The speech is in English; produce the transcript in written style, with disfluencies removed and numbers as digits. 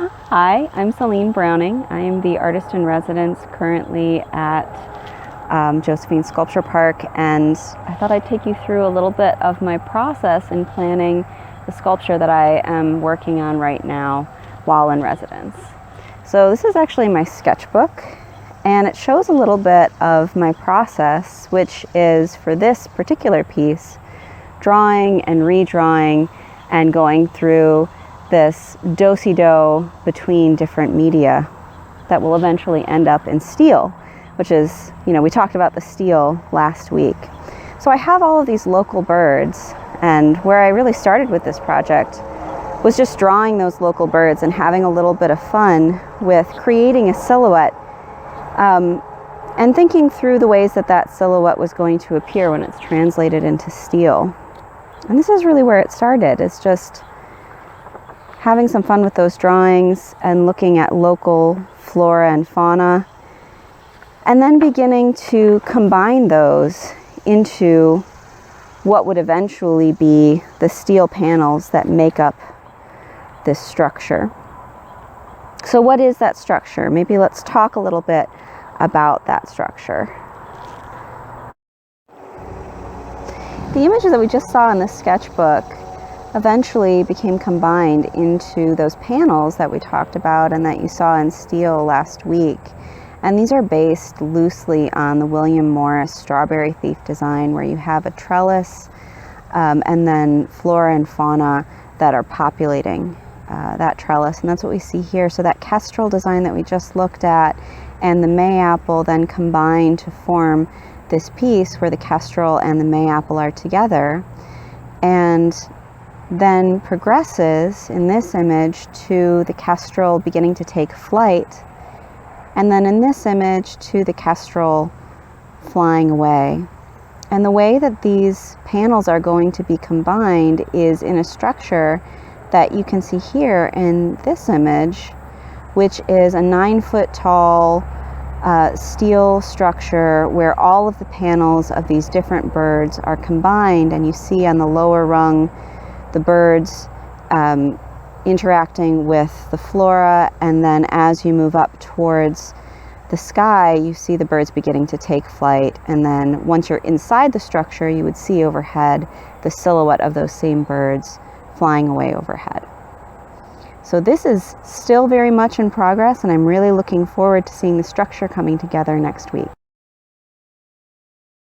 Hi, I'm Céline Browning. I am the artist in residence currently at Josephine Sculpture Park, and I thought I'd take you through a little bit of my process in planning the sculpture that I am working on right now while in residence. So this is actually my sketchbook, and it shows a little bit of my process, which is, for this particular piece, drawing and redrawing and going through this do-si-do between different media that will eventually end up in steel, which is, we talked about the steel last week. So I have all of these local birds, and where I really started with this project was just drawing those local birds and having a little bit of fun with creating a silhouette and thinking through the ways that that silhouette was going to appear when it's translated into steel. And this is really where it started. It's just having some fun with those drawings and looking at local flora and fauna, and then beginning to combine those into what would eventually be the steel panels that make up this structure. So what is that structure? Maybe let's talk a little bit about that structure. The images that we just saw in the sketchbook eventually became combined into those panels that we talked about and that you saw in steel last week. And these are based loosely on the William Morris Strawberry Thief design, where you have a trellis and then flora and fauna that are populating that trellis. And that's what we see here. So that kestrel design that we just looked at and the mayapple then combine to form this piece where the kestrel and the mayapple are together, and then progresses in this image to the kestrel beginning to take flight, and then in this image to the kestrel flying away. And the way that these panels are going to be combined is in a structure that you can see here in this image, which is a 9-foot tall steel structure where all of the panels of these different birds are combined, and you see on the lower rung the birds interacting with the flora, and then as you move up towards the sky, you see the birds beginning to take flight, and then once you're inside the structure, you would see overhead the silhouette of those same birds flying away overhead. So this is still very much in progress, and I'm really looking forward to seeing the structure coming together next week.